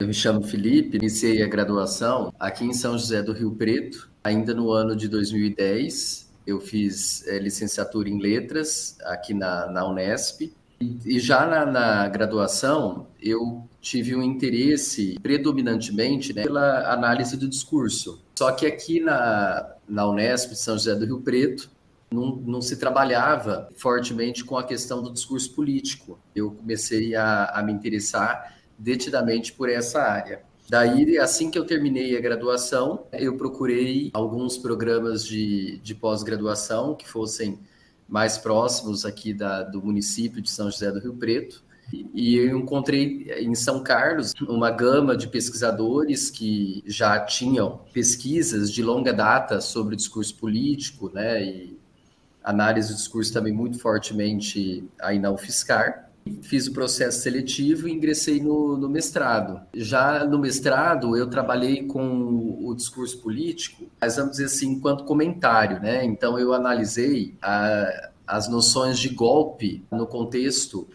Eu me chamo Felipe, iniciei a graduação aqui em São José do Rio Preto, ainda no ano de 2010. Eu fiz licenciatura em Letras aqui na Unesp. E já na graduação, eu tive um interesse predominantemente, né, pela análise do discurso. Só que aqui na Unesp de São José do Rio Preto, não se trabalhava fortemente com a questão do discurso político. Eu comecei a me interessar detidamente por essa área. Daí, assim que eu terminei a graduação, eu procurei alguns programas de pós-graduação que fossem mais próximos aqui do município de São José do Rio Preto. E eu encontrei em São Carlos uma gama de pesquisadores que já tinham pesquisas de longa data sobre o discurso político, né, e análise do discurso também muito fortemente aí na UFSCar. Fiz o processo seletivo e ingressei no mestrado. Já no mestrado, eu trabalhei com o discurso político, mas vamos dizer assim, enquanto comentário, né? Então, eu analisei as noções de golpe no contexto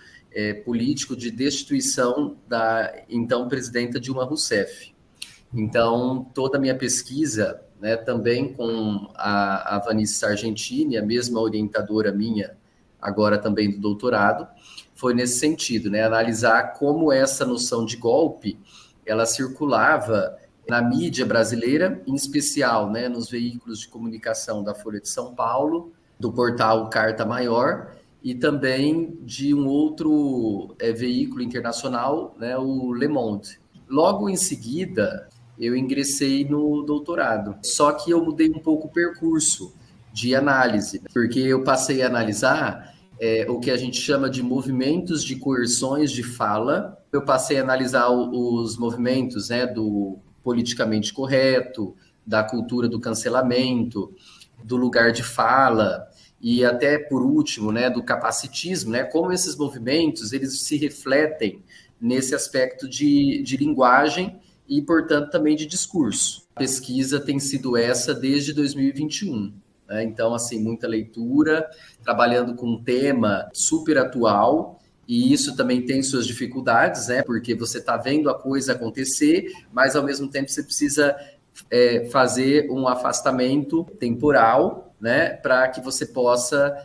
político de destituição da então presidenta Dilma Rousseff. Então, toda a minha pesquisa, né, também com a Vanice Sargentini, a mesma orientadora minha, agora também do doutorado, foi nesse sentido, né, analisar como essa noção de golpe, ela circulava na mídia brasileira, em especial, né, nos veículos de comunicação da Folha de São Paulo, do portal Carta Maior, e também de um outro veículo internacional, né, o Le Monde. Logo em seguida, eu ingressei no doutorado. Só que eu mudei um pouco o percurso de análise, porque eu passei a analisar o que a gente chama de movimentos de coerções de fala. Eu passei a analisar os movimentos, né, do politicamente correto, da cultura do cancelamento, do lugar de fala e até, por último, né, do capacitismo, né, como esses movimentos eles se refletem nesse aspecto de linguagem e, portanto, também de discurso. A pesquisa tem sido essa desde 2021. Né? Então, assim, muita leitura, trabalhando com um tema super atual, e isso também tem suas dificuldades, né? Porque você está vendo a coisa acontecer, mas, ao mesmo tempo, você precisa fazer um afastamento temporal, né? Para que você possa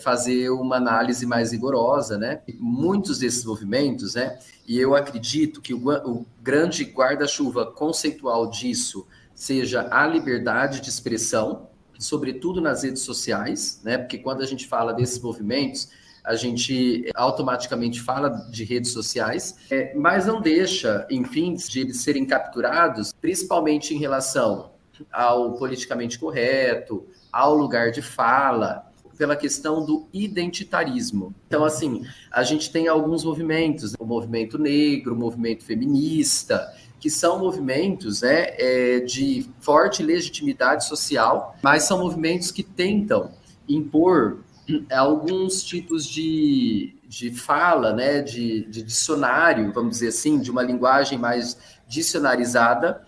fazer uma análise mais rigorosa, né? Muitos desses movimentos, né? E eu acredito que o grande guarda-chuva conceitual disso seja a liberdade de expressão, sobretudo nas redes sociais, né? Porque quando a gente fala desses movimentos, a gente automaticamente fala de redes sociais, mas não deixa, enfim, de eles serem capturados, principalmente em relação ao politicamente correto, ao lugar de fala, pela questão do identitarismo. Então, assim, a gente tem alguns movimentos, o movimento negro, o movimento feminista, que são movimentos, né, de forte legitimidade social, mas são movimentos que tentam impor alguns tipos de fala, né, de dicionário, vamos dizer assim, de uma linguagem mais dicionarizada,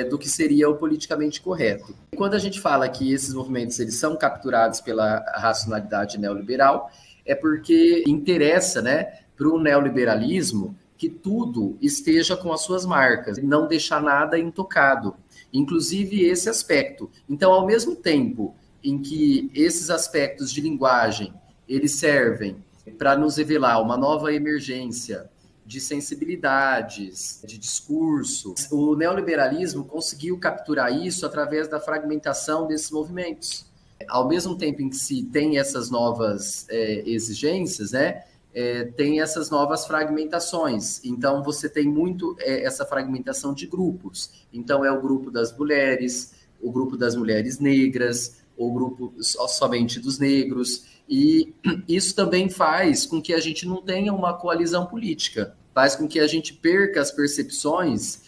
do que seria o politicamente correto. E quando a gente fala que esses movimentos eles são capturados pela racionalidade neoliberal, é porque interessa, né, para o neoliberalismo que tudo esteja com as suas marcas, não deixar nada intocado, inclusive esse aspecto. Então, ao mesmo tempo em que esses aspectos de linguagem eles servem para nos revelar uma nova emergência de sensibilidades, de discurso. O neoliberalismo conseguiu capturar isso através da fragmentação desses movimentos. Ao mesmo tempo em que se tem essas novas exigências, né, tem essas novas fragmentações. Então, você tem muito essa fragmentação de grupos. Então, é o grupo das mulheres, o grupo das mulheres negras, o grupo somente dos negros. E isso também faz com que a gente não tenha uma coalizão política, faz com que a gente perca as percepções,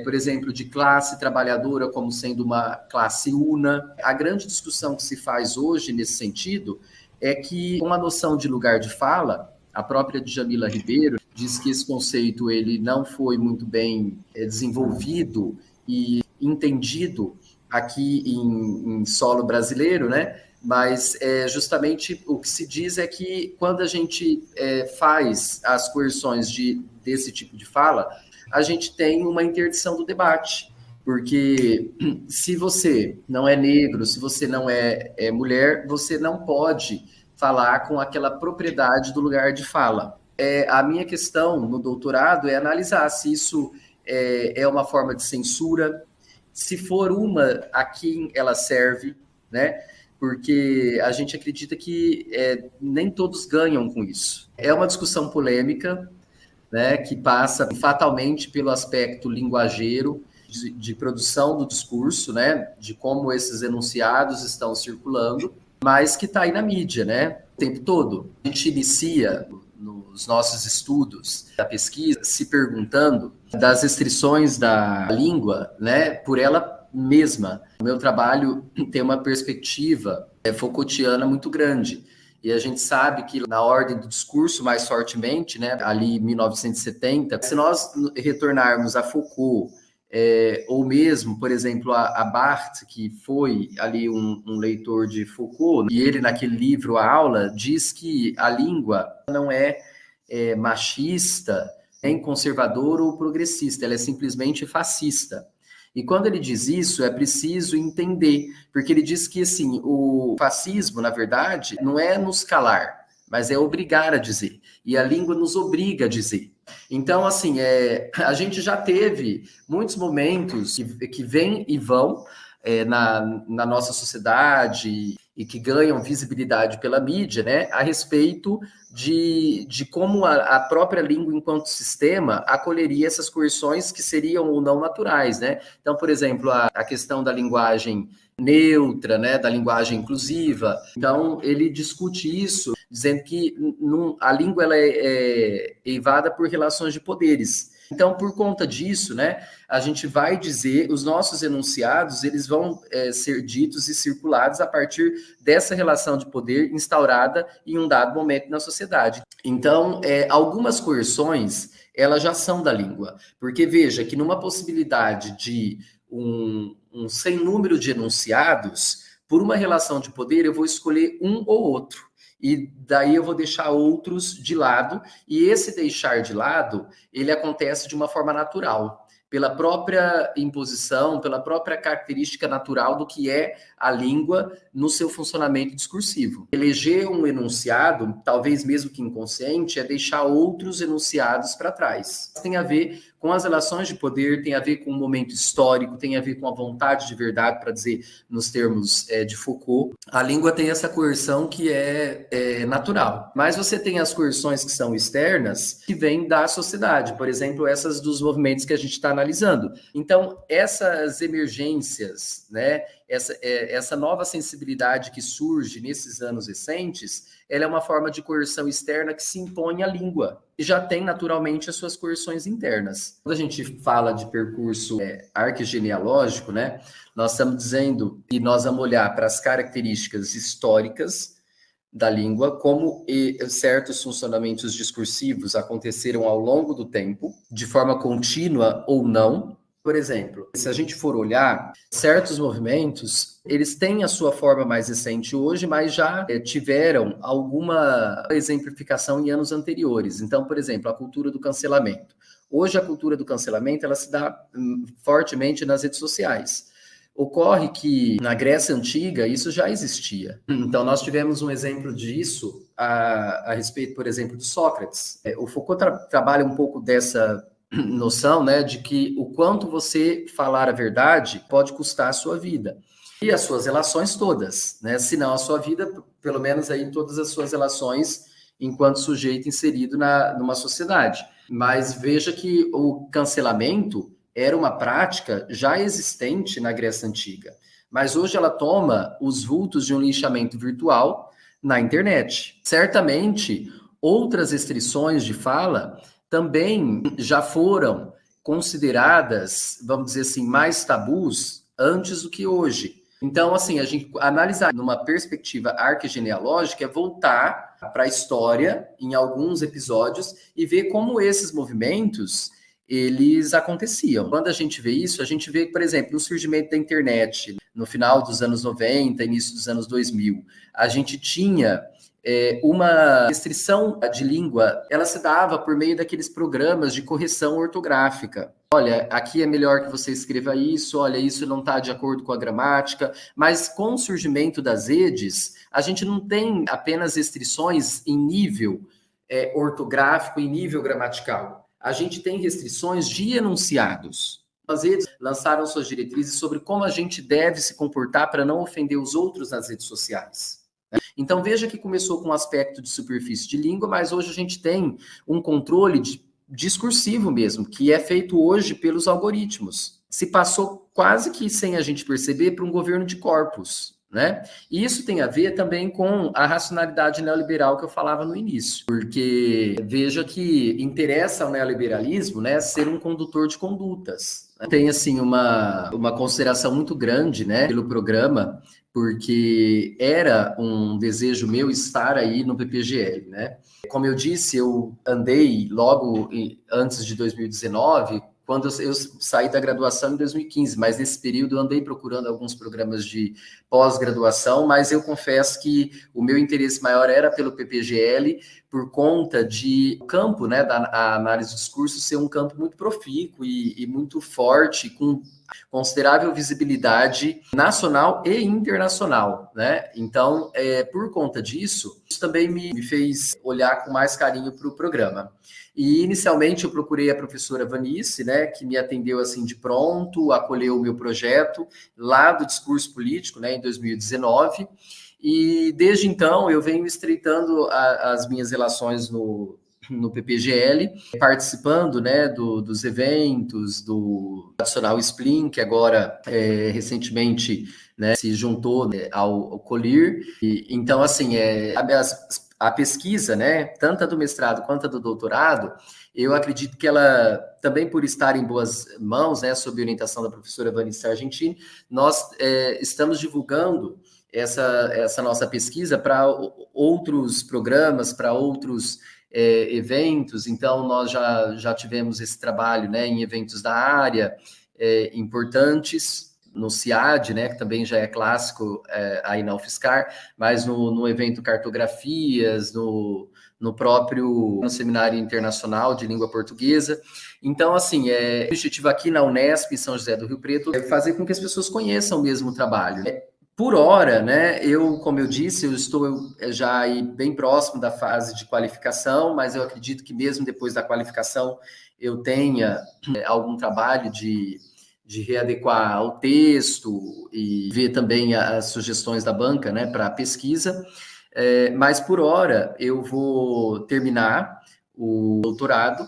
por exemplo, de classe trabalhadora como sendo uma classe una. A grande discussão que se faz hoje nesse sentido é que, com a noção de lugar de fala, a própria Djamila Ribeiro diz que esse conceito ele não foi muito bem desenvolvido e entendido aqui em solo brasileiro, né? Mas justamente o que se diz é que quando a gente faz as coerções desse tipo de fala, a gente tem uma interdição do debate. Porque se você não é negro, se você não é mulher, você não pode falar com aquela propriedade do lugar de fala. A minha questão no doutorado é analisar se isso é uma forma de censura, se for uma, a quem ela serve, né? Porque a gente acredita que nem todos ganham com isso. É uma discussão polêmica, né, que passa fatalmente pelo aspecto linguageiro, de produção do discurso, né, de como esses enunciados estão circulando, mas que está aí na mídia, né, o tempo todo. A gente inicia nos nossos estudos da pesquisa se perguntando das restrições da língua, né, por ela mesma. O meu trabalho tem uma perspectiva Foucaultiana muito grande. E a gente sabe que na ordem do discurso, mais fortemente, né, ali em 1970, se nós retornarmos a Foucault, ou mesmo, por exemplo, a Barthes, que foi ali um leitor de Foucault, e ele naquele livro, A Aula, diz que a língua não é machista, nem conservadora ou progressista, ela é simplesmente fascista. E quando ele diz isso, é preciso entender, porque ele diz que assim, o fascismo, na verdade, não é nos calar, mas é obrigar a dizer. E a língua nos obriga a dizer. Então, assim, a gente já teve muitos momentos que vêm e vão na nossa sociedade e que ganham visibilidade pela mídia, né, a respeito de como a própria língua enquanto sistema acolheria essas coerções que seriam ou não naturais, né? Então, por exemplo, a questão da linguagem neutra, né, da linguagem inclusiva. Então, ele discute isso, dizendo que a língua ela é eivada por relações de poderes. Então, por conta disso, né, a gente vai dizer, os nossos enunciados, eles vão ser ditos e circulados a partir dessa relação de poder instaurada em um dado momento na sociedade. Então, algumas coerções, elas já são da língua, porque veja que numa possibilidade de um sem número de enunciados, por uma relação de poder, eu vou escolher um ou outro. E daí eu vou deixar outros de lado, e esse deixar de lado, ele acontece de uma forma natural, pela própria imposição, pela própria característica natural do que é a língua no seu funcionamento discursivo. Eleger um enunciado, talvez mesmo que inconsciente, é deixar outros enunciados para trás. Tem a ver com as relações de poder, tem a ver com o momento histórico, tem a ver com a vontade de verdade, para dizer nos termos de Foucault. A língua tem essa coerção que é natural, mas você tem as coerções que são externas, que vêm da sociedade, por exemplo, essas dos movimentos que a gente está analisando. Então, essas emergências, né, essa nova sensibilidade que surge nesses anos recentes, ela é uma forma de coerção externa que se impõe à língua, e já tem naturalmente as suas coerções internas. Quando a gente fala de percurso arquegenealógico, né, nós estamos dizendo que nós vamos olhar para as características históricas da língua, como certos funcionamentos discursivos aconteceram ao longo do tempo, de forma contínua ou não. Por exemplo, se a gente for olhar, certos movimentos, eles têm a sua forma mais recente hoje, mas já tiveram alguma exemplificação em anos anteriores. Então, por exemplo, a cultura do cancelamento. Hoje, a cultura do cancelamento, ela se dá fortemente nas redes sociais. Ocorre que na Grécia Antiga isso já existia. Então, nós tivemos um exemplo disso a respeito, por exemplo, de Sócrates. O Foucault trabalha um pouco dessa noção, né, de que o quanto você falar a verdade pode custar a sua vida. E as suas relações todas, né? Se não a sua vida, pelo menos aí todas as suas relações enquanto sujeito inserido numa sociedade. Mas veja que o cancelamento era uma prática já existente na Grécia Antiga, mas hoje ela toma os vultos de um linchamento virtual na internet. Certamente, outras restrições de fala também já foram consideradas, vamos dizer assim, mais tabus antes do que hoje. Então, assim, a gente analisar numa perspectiva arquegenealógica é voltar para a história em alguns episódios e ver como esses movimentos eles aconteciam. Quando a gente vê isso, a gente vê, por exemplo, no surgimento da internet, no final dos anos 90, início dos anos 2000, a gente tinha uma restrição de língua, ela se dava por meio daqueles programas de correção ortográfica. Olha, aqui é melhor que você escreva isso, olha, isso não está de acordo com a gramática, mas com o surgimento das redes, a gente não tem apenas restrições em nível ortográfico, em nível gramatical. A gente tem restrições de enunciados. As redes lançaram suas diretrizes sobre como a gente deve se comportar para não ofender os outros nas redes sociais. Então, veja que começou com um aspecto de superfície de língua, mas hoje a gente tem um controle discursivo mesmo, que é feito hoje pelos algoritmos. Se passou quase que sem a gente perceber para um governo de corpos, né? E isso tem a ver também com a racionalidade neoliberal que eu falava no início, porque veja que interessa ao neoliberalismo, né, ser um condutor de condutas. Tem, assim, uma consideração muito grande, né, pelo programa, porque era um desejo meu estar aí no PPGL, né? Como eu disse, eu andei logo antes de 2019, quando eu saí da graduação em 2015, mas nesse período eu andei procurando alguns programas de pós-graduação, mas eu confesso que o meu interesse maior era pelo PPGL, por conta de o campo, né, da análise do discurso ser um campo muito profícuo e muito forte, com considerável visibilidade nacional e internacional, né? Então, por conta disso, isso também me fez olhar com mais carinho para o programa. E, inicialmente, eu procurei a professora Vanice, né, que me atendeu assim de pronto, acolheu o meu projeto lá do discurso político, né, em 2019, e desde então eu venho estreitando as minhas relações no PPGL, participando, né, dos eventos, do tradicional Splin, que agora, recentemente, né, se juntou, né, ao Colir. Então, assim, a pesquisa, né, tanto a do mestrado quanto a do doutorado, eu acredito que ela, também por estar em boas mãos, né, sob orientação da professora Vanice Argentini, nós estamos divulgando essa nossa pesquisa para outros programas, para outros eventos. Então, nós já tivemos esse trabalho, né, em eventos da área importantes, no CIAD, né, que também já é clássico aí na UFSCar, mas no evento Cartografias, no próprio Seminário Internacional de Língua Portuguesa. Então, assim, o objetivo aqui na Unesp, em São José do Rio Preto, é fazer com que as pessoas conheçam mesmo o trabalho. Por hora, né, como eu disse, eu estou já aí bem próximo da fase de qualificação, mas eu acredito que mesmo depois da qualificação eu tenha algum trabalho de readequar o texto e ver também as sugestões da banca, né, para pesquisa. Mas por hora eu vou terminar o doutorado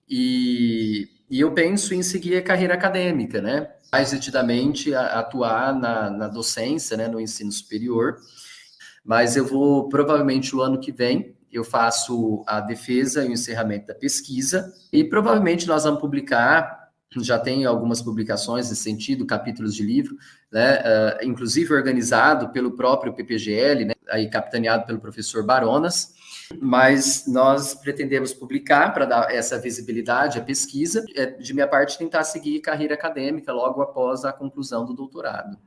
e eu penso em seguir a carreira acadêmica, né? Mais detidamente atuar na docência, né, no ensino superior, mas eu vou, provavelmente, o ano que vem, eu faço a defesa e o encerramento da pesquisa, e provavelmente nós vamos publicar, já tem algumas publicações nesse sentido, capítulos de livro, né, inclusive organizado pelo próprio PPGL, né, aí capitaneado pelo professor Baronas, mas nós pretendemos publicar para dar essa visibilidade à pesquisa, de minha parte tentar seguir carreira acadêmica logo após a conclusão do doutorado.